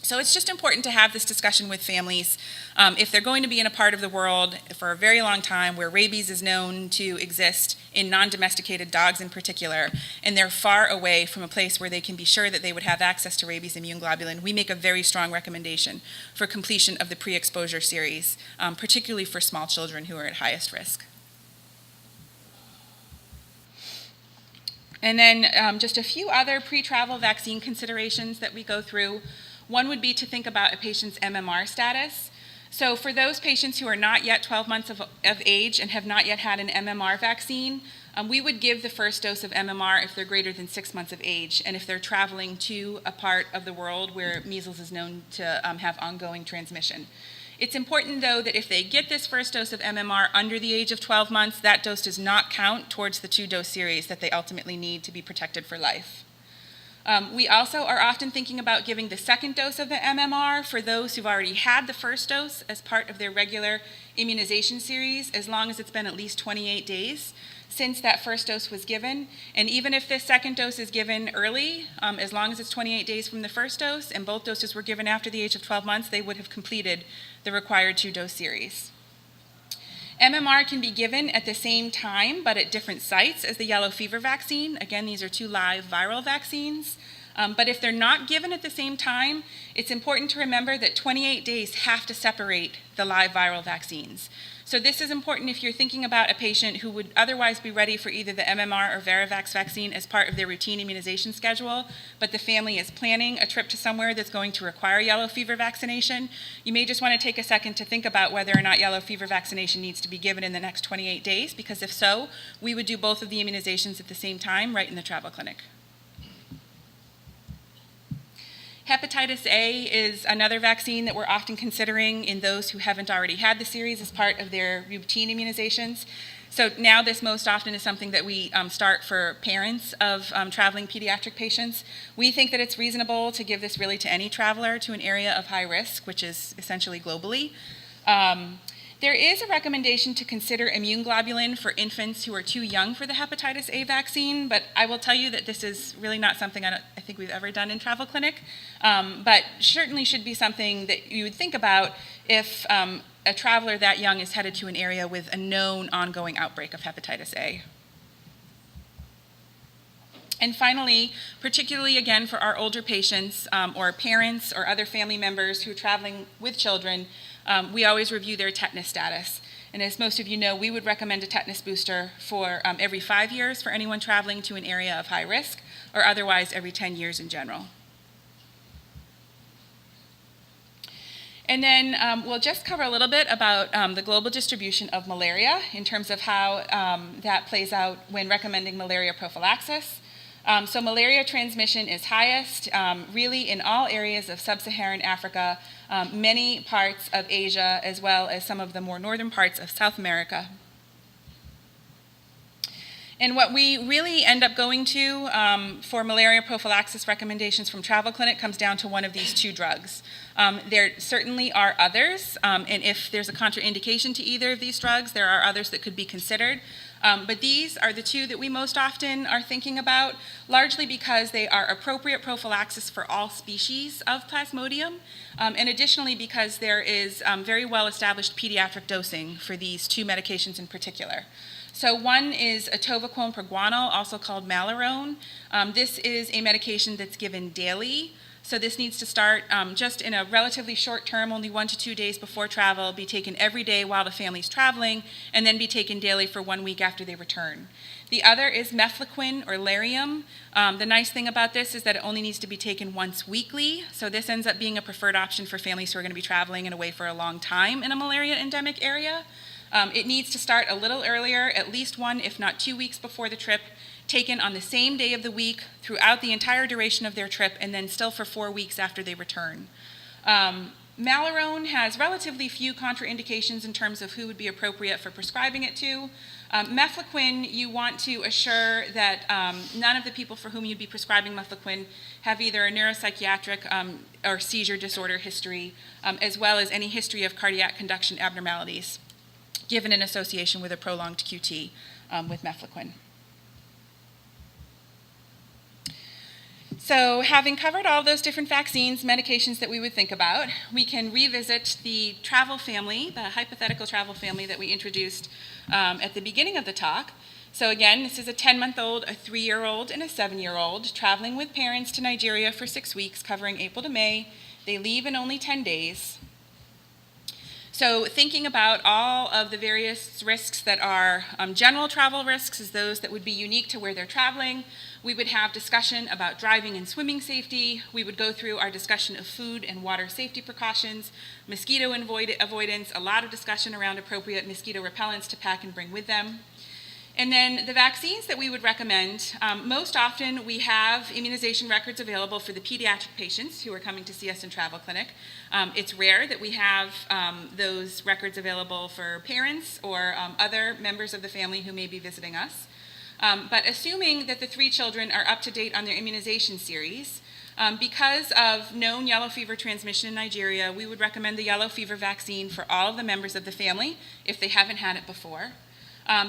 So it's just important to have this discussion with families. If they're going to be in a part of the world for a very long time where rabies is known to exist in non-domesticated dogs in particular, and they're far away from a place where they can be sure that they would have access to rabies immune globulin, we make a very strong recommendation for completion of the pre-exposure series, particularly for small children who are at highest risk. And then just a few other pre-travel vaccine considerations that we go through. One would be to think about a patient's MMR status. So for those patients who are not yet 12 months of age and have not yet had an MMR vaccine, we would give the first dose of MMR if they're greater than 6 months of age and if they're traveling to a part of the world where measles is known to have ongoing transmission. It's important, though, that if they get this first dose of MMR under the age of 12 months, that dose does not count towards the 2-dose series that they ultimately need to be protected for life. We also are often thinking about giving the second dose of the MMR for those who've already had the first dose as part of their regular immunization series, as long as it's been at least 28 days since that first dose was given. And even if this second dose is given early, as long as it's 28 days from the first dose and both doses were given after the age of 12 months, they would have completed the required 2-dose series. MMR can be given at the same time, but at different sites as the yellow fever vaccine. Again, these are 2 live viral vaccines. But if they're not given at the same time, it's important to remember that 28 days have to separate the live viral vaccines. So this is important if you're thinking about a patient who would otherwise be ready for either the MMR or Varivax vaccine as part of their routine immunization schedule, but the family is planning a trip to somewhere that's going to require yellow fever vaccination. You may just want to take a second to think about whether or not yellow fever vaccination needs to be given in the next 28 days, because if so, we would do both of the immunizations at the same time right in the travel clinic. Hepatitis A is another vaccine that we're often considering in those who haven't already had the series as part of their routine immunizations. So now this most often is something that we start for parents of traveling pediatric patients. We think that it's reasonable to give this really to any traveler to an area of high risk, which is essentially globally. There is a recommendation to consider immune globulin for infants who are too young for the hepatitis A vaccine, but I will tell you that this is really not something I think we've ever done in travel clinic, but certainly should be something that you would think about if a traveler that young is headed to an area with a known ongoing outbreak of hepatitis A. And finally, particularly again for our older patients or parents or other family members who are traveling with children, we always review their tetanus status. And as most of you know, we would recommend a tetanus booster for every 5 years for anyone traveling to an area of high risk, or otherwise every 10 years in general. And then we'll just cover a little bit about the global distribution of malaria in terms of how that plays out when recommending malaria prophylaxis. So malaria transmission is highest really in all areas of sub-Saharan Africa, many parts of Asia, as well as some of the more northern parts of South America. And what we really end up going to for malaria prophylaxis recommendations from travel clinic comes down to one of these two drugs. There certainly are others, and if there's a contraindication to either of these drugs, there are others that could be considered. But these are the two that we most often are thinking about, largely because they are appropriate prophylaxis for all species of Plasmodium, and additionally because there is very well-established pediatric dosing for these two medications in particular. So one is atovaquone proguanil, also called Malarone. This is a medication that's given daily. So this needs to start just in a relatively short term, only 1 to 2 days before travel, be taken every day while the family's traveling, and then be taken daily for 1 week after they return. The other is mefloquine or Lariam. The nice thing about this is that it only needs to be taken once weekly. So this ends up being a preferred option for families who are going to be traveling and away for a long time in a malaria endemic area. It needs to start a little earlier, at least 1, if not 2 weeks before the trip, taken on the same day of the week throughout the entire duration of their trip, and then still for 4 weeks after they return. Malarone has relatively few contraindications in terms of who would be appropriate for prescribing it to. Mefloquine, you want to assure that none of the people for whom you'd be prescribing mefloquine have either a neuropsychiatric or seizure disorder history, as well as any history of cardiac conduction abnormalities, given in association with a prolonged QT with mefloquine. So having covered all those different vaccines, medications that we would think about, we can revisit the travel family, the hypothetical travel family that we introduced at the beginning of the talk. So again, this is a 10-month-old, a 3-year-old, and a 7-year-old traveling with parents to Nigeria for 6 weeks, covering April to May. They leave in only 10 days. So thinking about all of the various risks that are general travel risks is those that would be unique to where they're traveling. We would have discussion about driving and swimming safety. We would go through our discussion of food and water safety precautions, mosquito avoidance, a lot of discussion around appropriate mosquito repellents to pack and bring with them. And then the vaccines that we would recommend, most often we have immunization records available for the pediatric patients who are coming to see us in travel clinic. It's rare that we have those records available for parents or other members of the family who may be visiting us. But assuming that the 3 children are up to date on their immunization series, because of known yellow fever transmission in Nigeria, we would recommend the yellow fever vaccine for all of the members of the family if they haven't had it before.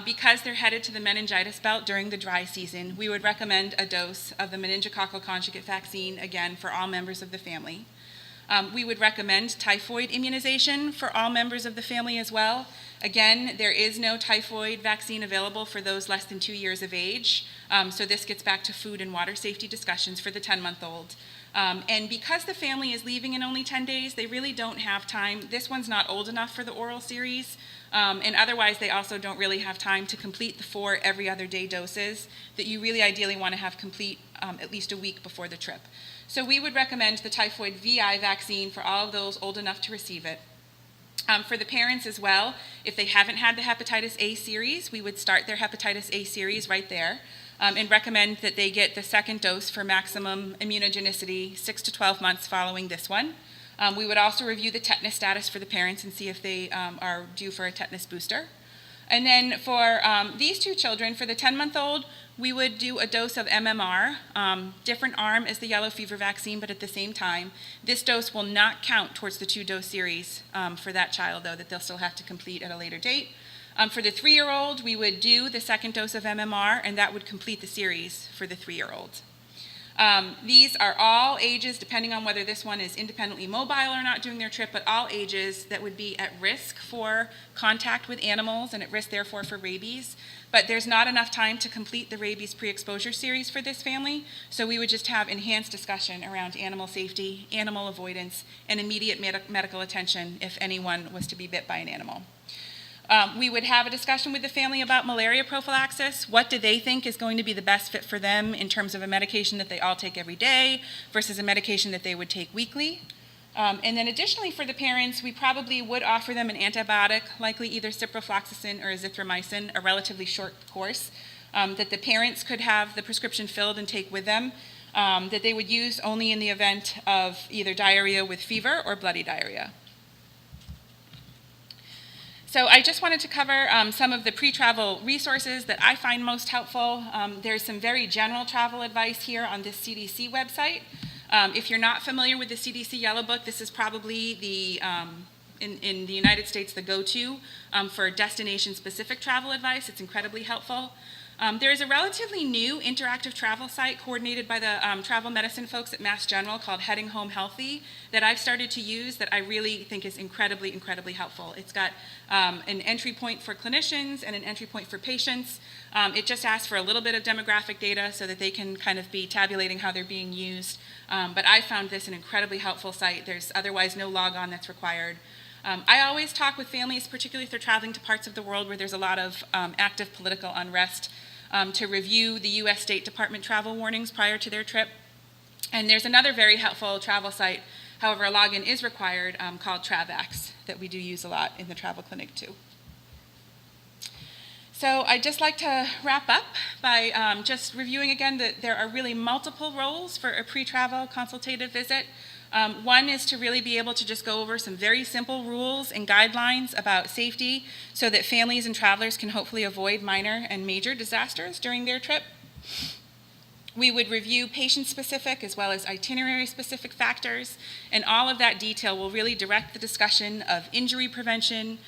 Because they're headed to the meningitis belt during the dry season, we would recommend a dose of the meningococcal conjugate vaccine, again, for all members of the family. We would recommend typhoid immunization for all members of the family as well. Again, there is no typhoid vaccine available for those less than 2 years of age, so this gets back to food and water safety discussions for the 10-month-old. And because the family is leaving in only 10 days, they really don't have time. This one's not old enough for the oral series, and otherwise they also don't really have time to complete the 4 every other day doses that you really ideally want to have complete at least a week before the trip. So we would recommend the typhoid VI vaccine for all of those old enough to receive it. For the parents as well, if they haven't had the hepatitis A series, we would start their hepatitis A series right there and recommend that they get the 2nd dose for maximum immunogenicity 6 to 12 months following this one. We would also review the tetanus status for the parents and see if they are due for a tetanus booster. And then for these 2 children, for the 10-month-old, we would do a dose of MMR, different arm as the yellow fever vaccine, but at the same time. This dose will not count towards the 2-dose series for that child, though, that they'll still have to complete at a later date. For the 3-year-old, we would do the 2nd dose of MMR, and that would complete the series for the 3-year-old. These are all ages, depending on whether this one is independently mobile or not during their trip, but all ages that would be at risk for contact with animals and at risk, therefore, for rabies. But there's not enough time to complete the rabies pre-exposure series for this family, so we would just have enhanced discussion around animal safety, animal avoidance, and immediate medical attention if anyone was to be bit by an animal. We would have a discussion with the family about malaria prophylaxis. What do they think is going to be the best fit for them in terms of a medication that they all take every day versus a medication that they would take weekly? And then additionally for the parents, we probably would offer them an antibiotic, likely either ciprofloxacin or azithromycin, a relatively short course, that the parents could have the prescription filled and take with them, that they would use only in the event of either diarrhea with fever or bloody diarrhea. So I just wanted to cover some of the pre-travel resources that I find most helpful. There's some very general travel advice here on this CDC website. If you're not familiar with the CDC Yellow Book, this is probably the, in the United States, the go-to for destination-specific travel advice. It's incredibly helpful. There is a relatively new interactive travel site coordinated by the travel medicine folks at Mass General called Heading Home Healthy that I've started to use that I really think is incredibly, incredibly helpful. It's got an entry point for clinicians and an entry point for patients. It just asks for a little bit of demographic data so that they can kind of be tabulating how they're being used. But I found this an incredibly helpful site. There's otherwise no logon that's required. I always talk with families, particularly if they're traveling to parts of the world where there's a lot of active political unrest, to review the U.S. State Department travel warnings prior to their trip. And there's another very helpful travel site, however, a login is required, called Travax, that we do use a lot in the travel clinic too. So I'd just like to wrap up by just reviewing again that there are really multiple roles for a pre-travel consultative visit. One is to really be able to just go over some very simple rules and guidelines about safety so that families and travelers can hopefully avoid minor and major disasters during their trip. We would review patient-specific as well as itinerary-specific factors, and all of that detail will really direct the discussion of injury prevention,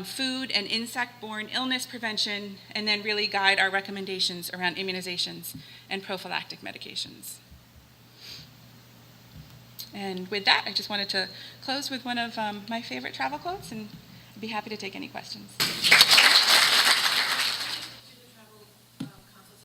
food and insect-borne illness prevention, and then really guide our recommendations around immunizations and prophylactic medications. And with that, I just wanted to close with one of my favorite travel quotes, and I'd be happy to take any questions.